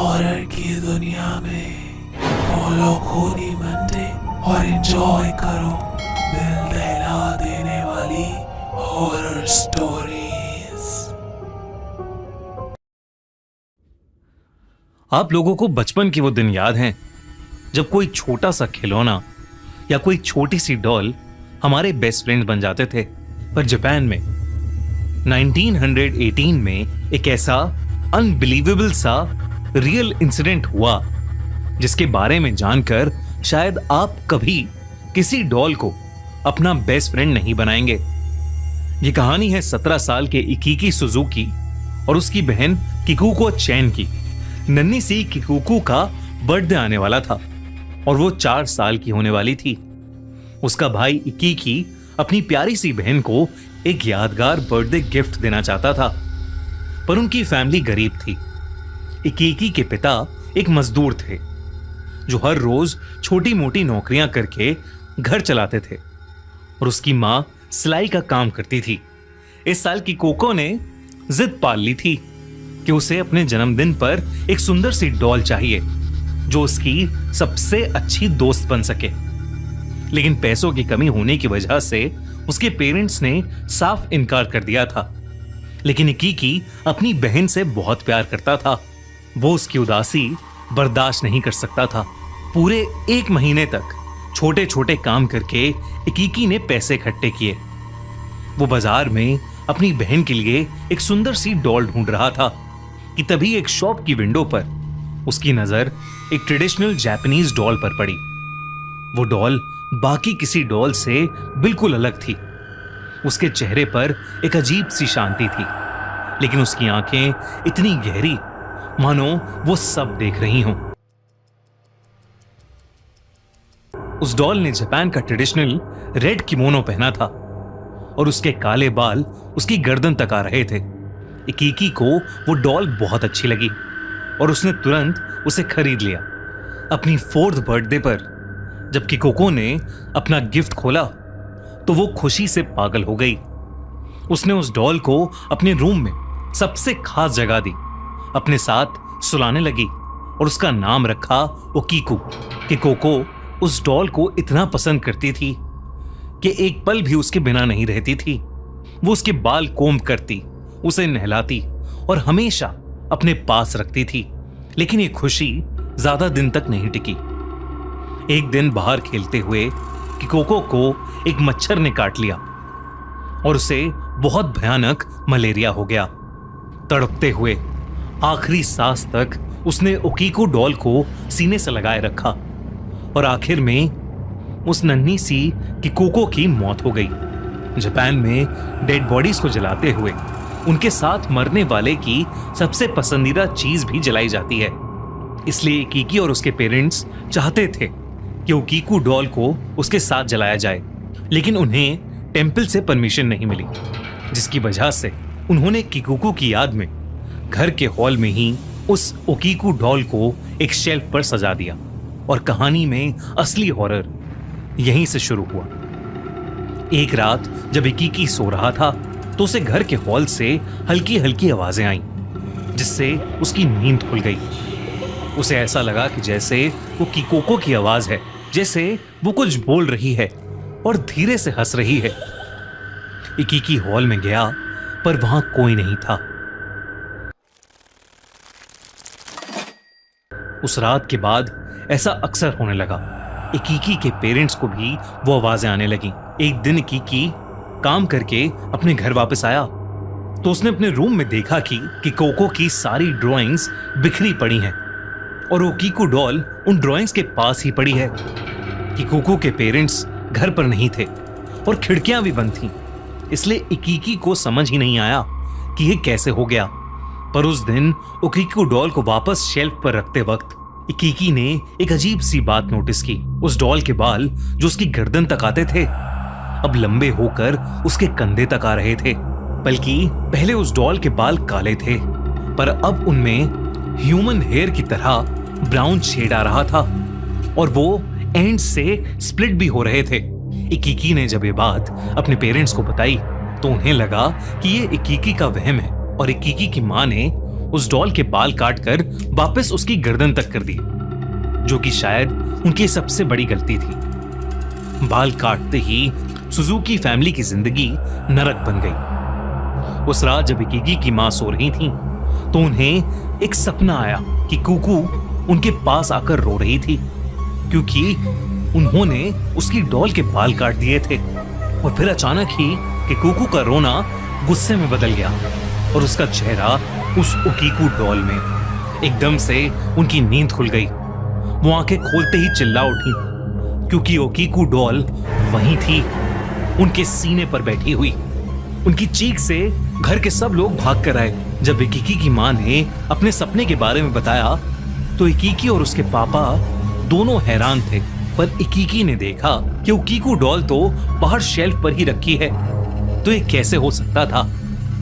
Horror की दुनिया में फॉलो खूनी मंडे और एंजॉय करो दिल दहला देने वाली हॉरर स्टोरीज। आप लोगों को बचपन के वो दिन याद हैं जब कोई छोटा सा खिलौना या कोई छोटी सी डॉल हमारे बेस्ट फ्रेंड बन जाते थे। पर जापान में 1918 में एक ऐसा अनबिलीवेबल सा रियल इंसिडेंट हुआ जिसके बारे में जानकर शायद आप कभी किसी डॉल को अपना बेस्ट फ्रेंड नहीं बनाएंगे। ये कहानी है 17 साल के इकीकी सुजुकी और उसकी बहन किकुको चैन की। नन्ही सी किकुको का बर्थडे आने वाला था और वो 4 साल की होने वाली थी। उसका भाई इकीकी अपनी प्यारी सी बहन को एक यादगार बर्थडे गिफ्ट देना चाहता था, पर उनकी फैमिली गरीब थी। इकीकी के पिता एक मजदूर थे जो हर रोज छोटी मोटी नौकरियां करके घर चलाते थे और उसकी मां सिलाई का काम करती थी। इस साल की कोको ने जिद पाल ली थी कि उसे अपने जन्मदिन पर एक सुंदर सी डॉल चाहिए जो उसकी सबसे अच्छी दोस्त बन सके। लेकिन पैसों की कमी होने की वजह से उसके पेरेंट्स ने साफ इनकार कर दिया था। लेकिन इकीकी अपनी बहन से बहुत प्यार करता था। वो उसकी उदासी बर्दाश्त नहीं कर सकता था। पूरे 1 महीने तक छोटे छोटे काम करके इकीकी ने पैसे इकट्ठे किए। वो बाजार में अपनी बहन के लिए एक सुंदर सी डॉल ढूंढ रहा था कि तभी एक शॉप की विंडो पर उसकी नजर एक ट्रेडिशनल जापानीज डॉल पर पड़ी। वो डॉल बाकी किसी डॉल से बिल्कुल अलग थी। उसके चेहरे पर एक अजीब सी शांति थी, लेकिन उसकी आंखें इतनी गहरी मानो वो सब देख रही हों। उस डॉल ने जापान का ट्रेडिशनल रेड किमोनो पहना था और उसके काले बाल उसकी गर्दन तक आ रहे थे। इकीकी को वो डॉल बहुत अच्छी लगी और उसने तुरंत उसे खरीद लिया। अपनी 4th बर्थडे पर जब किकोको ने अपना गिफ्ट खोला तो वो खुशी से पागल हो गई। उसने उस डॉल को अपने रूम में सबसे खास जगह दी, अपने साथ सुलाने लगी और उसका नाम रखा ओकीकू। किकोको उस डॉल को इतना पसंद करती थी कि एक पल भी उसके बिना नहीं रहती थी। वो उसके बाल कोम्ब करती, उसे नहलाती और हमेशा अपने पास रखती थी। लेकिन ये खुशी ज्यादा दिन तक नहीं टिकी। एक दिन बाहर खेलते हुए किकोको को एक मच्छर ने काट लिया और उसे बहुत भयानक मलेरिया हो गया। तड़पते हुए आखिरी सांस तक उसने ओकीको डॉल को सीने से लगाए रखा और आखिर में उस नन्ही सी किकोको की मौत हो गई। जापान में डेड बॉडीज को जलाते हुए उनके साथ मरने वाले की सबसे पसंदीदा चीज भी जलाई जाती है। इसलिए इकीकी और उसके पेरेंट्स चाहते थे कि ओकीको डॉल को उसके साथ जलाया जाए, लेकिन उन्हें टेंपल से परमिशन नहीं मिली, जिसकी वजह से उन्होंने किकोको की याद में घर के हॉल में ही उस ओकीको डॉल को एक शेल्फ पर सजा दिया। और कहानी में असली हॉरर यहीं से शुरू हुआ। एक रात जब इकीकी सो रहा था तो उसे घर के हॉल से हल्की हल्की आवाजें आईं, जिससे उसकी नींद खुल गई। उसे ऐसा लगा कि जैसे वो किकोको की आवाज है, जैसे वो कुछ बोल रही है और धीरे से हंस रही है। इकीकी हॉल में गया पर वहां कोई नहीं था। उस रात के बाद ऐसा अक्सर होने लगा। इकीकी के पेरेंट्स को भी वो आवाजें आने लगी। एक दिन इकीकी काम करके अपने घर वापस आया तो उसने अपने रूम में देखा कि किकोको की सारी ड्राइंग्स बिखरी पड़ी हैं और ओकीको डॉल उन ड्राइंग्स के पास ही पड़ी है। किकोको के पेरेंट्स घर पर नहीं थे और खिड़कियां भी बंद थीं, इसलिए इकीकी को समझ ही नहीं आया कि ये कैसे हो गया। पर उस दिन ओकीको डॉल को वापस शेल्फ पर रखते वक्त इकीकी ने एक अजीब सी बात नोटिस की। उस डॉल के बाल जो उसकी गर्दन तक आते थे अब लंबे होकर उसके कंधे तक आ रहे थे। बल्कि पहले उस डॉल के बाल काले थे पर अब उनमें ह्यूमन हेयर की तरह ब्राउन शेड आ रहा था और वो एंड से स्प्लिट भी हो रहे थे। इकीकी ने जब ये बात अपने पेरेंट्स को बताई तो उन्हें लगा कि ये इकीकी का वहम है और इकीकी की मां ने उस डॉल के बाल काटकर वापस उसकी गर्दन तक कर दिए, जो कि शायद उनकी सबसे बड़ी गलती थी। बाल काटते ही सुजुकी फैमिली की जिंदगी नरक बन गई। उस रात जब इकिकी की मां सो रही थी तो उन्हें एक सपना आया कि कुकू उनके पास आकर रो रही थी, क्योंकि उन्होंने उसकी डॉल के बाल काट दिए थे। और फिर अचानक ही कि कुकू का रोना गुस्से में बदल गया और उसका चेहरा उस ओकीकू डॉल में। एकदम से उनकी नींद खुल गई। वो आंखें खोलते ही चिल्ला उठी, क्योंकि ओकीकू डॉल वहीं थी, उनके सीने पर बैठी हुई। उनकी चीख से घर के सब लोग भाग कर आए। जब इकिकी की मां ने अपने सपने के बारे में बताया तो इकिकी और उसके पापा दोनों हैरान थे। पर इकिकी ने देखा कि ओकीकू डॉल तो बाहर शेल्फ पर ही रखी है, तो ये कैसे हो सकता था।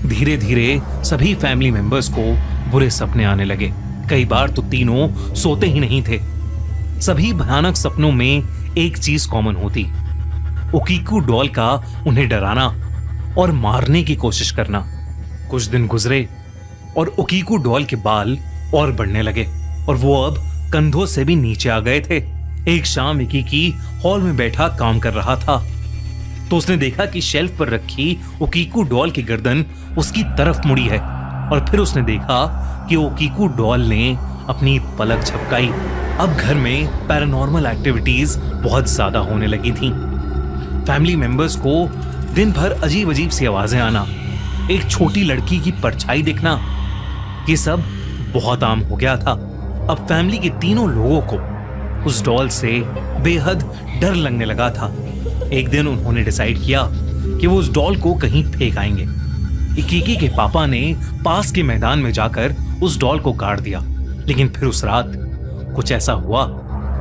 धीरे धीरे सभी फैमिली मेंबर्स को बुरे सपने आने लगे। कई बार तो तीनों सोते ही नहीं थे। सभी भयानक सपनों में एक चीज कॉमन होती, ओकीकू डॉल का उन्हें डराना और मारने की कोशिश करना। कुछ दिन गुजरे और ओकीकू डॉल के बाल और बढ़ने लगे और वो अब कंधों से भी नीचे आ गए थे। एक शाम इकिकी हॉल में बैठा काम कर रहा था तो उसने देखा कि शेल्फ पर रखी ओकीकू डॉल की गर्दन उसकी तरफ मुड़ी है। और फिर उसने देखा कि ओकीकू डॉल ने अपनी पलक झपकाई। अब घर में पैरानॉर्मल एक्टिविटीज बहुत ज्यादा होने लगी थी। फैमिली मेंबर्स को दिन भर अजीब अजीब सी आवाजें आना, एक छोटी लड़की की परछाई दिखना, ये सब बहुत आम हो गया था। अब फैमिली के तीनों लोगों को उस डॉल से बेहद डर लगने लगा था। एक दिन उन्होंने डिसाइड किया कि वो उस डॉल को कहीं फेंक आएंगे। इकिकी के पापा ने पास के मैदान में जाकर उस डॉल को गाड़ दिया। लेकिन फिर उस रात कुछ ऐसा हुआ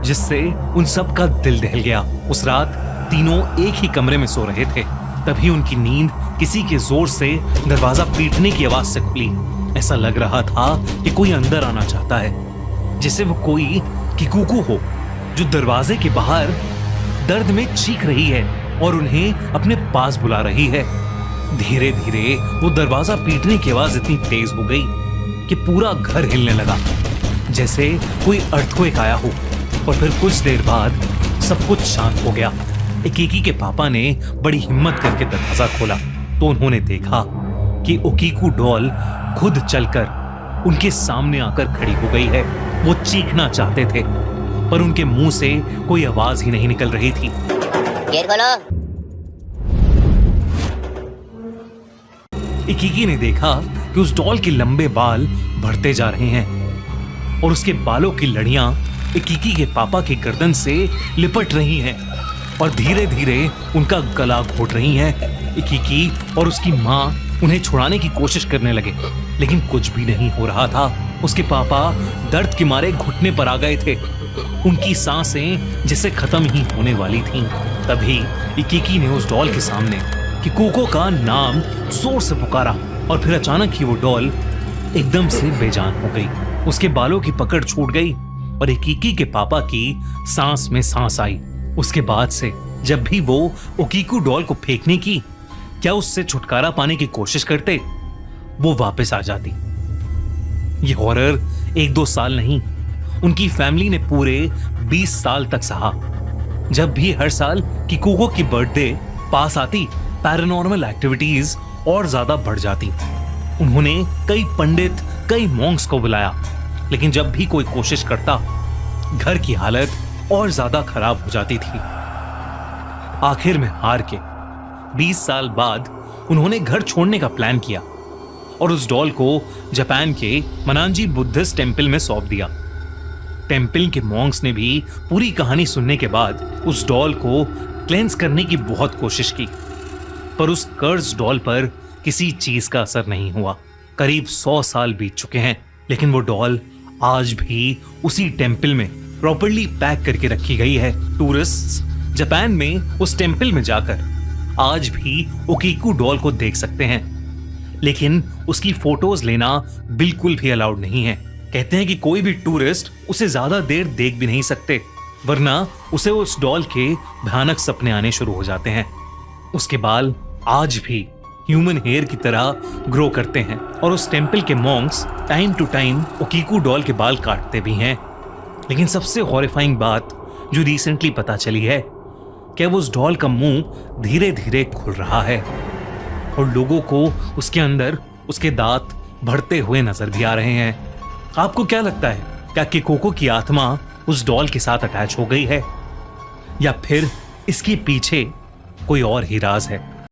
जिससे उन सब का दिल दहल गया। उस रात तीनों एक ही कमरे में सो रहे थे, तभी उनकी नींद किसी के जोर से दरवाजा पीटने की आवाज से खुली। ऐसा लग रहा था कि कोई अंदर आना चाहता है, जैसे वो कोई किकुकू हो जो दरवाजे के बाहर दर्द में चीख रही है और उन्हें अपने पास बुला रही है। धीरे धीरे वो दरवाजा पीटने की आवाज इतनी तेज हो गई कि पूरा घर हिलने लगा, जैसे कोई अर्थक्वेक आया हो। और फिर कुछ देर बाद सब कुछ शांत हो गया। इकिकी के पापा ने बड़ी हिम्मत करके दरवाजा खोला तो उन्होंने देखा कि ओकीकू डॉल खुद चलकर उनके सामने आकर खड़ी हो गई है। वो चीखना चाहते थे पर उनके मुंह से कोई आवाज ही नहीं निकल रही थी। गेट खोलो। इकिकी ने देखा कि उस डॉल के लंबे बाल बढ़ते जा रहे हैं और उसके बालों की लड़ियां इकिकी के पापा की गर्दन से लिपट रही हैं और धीरे धीरे उनका गला घोट रही हैं। इकिकी और उसकी मां उन्हें छुड़ाने की कोशिश करने लगे, लेकिन कुछ भी नहीं हो रहा था। उसके पापा दर्द के मारे घुटने पर आ गए थे। उनकी सांसें जैसे खत्म ही होने वाली थीं। तभी इकिकी ने उस डॉल के सामने किकुको का नाम जोर से पुकारा और फिर अचानक ही वो डॉल एकदम से बेजान हो गई। उसके बालों की पकड़ छूट गई और इकिकी के पापा की सांस में सांस आई। उसके बाद से जब भी वो ओकीकू डॉल को फेंकने की क्या उससे छुटकारा पाने की कोशिश करते, वो वापस आ जाती। ये हॉरर 1-2 साल नहीं, उनकी फैमिली ने पूरे 20 साल तक सहा। जब भी हर साल किकुको की बर्थडे पास आती, पैरानॉर्मल एक्टिविटीज और ज्यादा बढ़ जाती। उन्होंने कई पंडित, कई मॉन्क्स को बुलाया, लेकिन जब भी कोई कोशिश करता, घर की हालत और ज्यादा खराब हो जाती थी। आखिर में हार के 20 साल बाद उन्होंने घर छोड़ने का प्लान किया और उस डॉल को जापान के मनांजी बुद्धिस्ट टेम्पल में सौंप दिया। टेम्पल के मॉन्क्स ने भी पूरी कहानी सुनने के बाद उस डॉल को क्लेंस करने की बहुत कोशिश की, पर उस कर्ज डॉल पर किसी चीज का असर नहीं हुआ। करीब 100 साल बीत चुके हैं, लेकिन वो डॉल आज भी उसी टेम्पल में प्रॉपर्ली पैक करके रखी गई है। टूरिस्ट्स जापान में उस टेम्पल में जाकर आज भी ओकीकू डॉल को देख सकते हैं, लेकिन उसकी फोटोज लेना बिल्कुल भी अलाउड नहीं है। कहते हैं कि कोई भी टूरिस्ट उसे ज्यादा देर देख भी नहीं सकते, वरना उसे उस डॉल के भयानक सपने आने शुरू हो जाते हैं। उसके बाल आज भी ह्यूमन हेयर की तरह ग्रो करते हैं और उस टेम्पल के monks time to time Okiku doll के बाल काटते भी हैं। लेकिन सबसे हॉरिफाइंग बात जो रिसेंटली पता चली है कि अब उस डॉल का मुंह धीरे धीरे खुल रहा है और लोगों को उसके अंदर उसके दांत बढ़ते हुए नजर भी आ रहे हैं। आपको क्या लगता है, क्या किकोको की आत्मा उस डॉल के साथ अटैच हो गई है या फिर इसके पीछे कोई और ही राज है?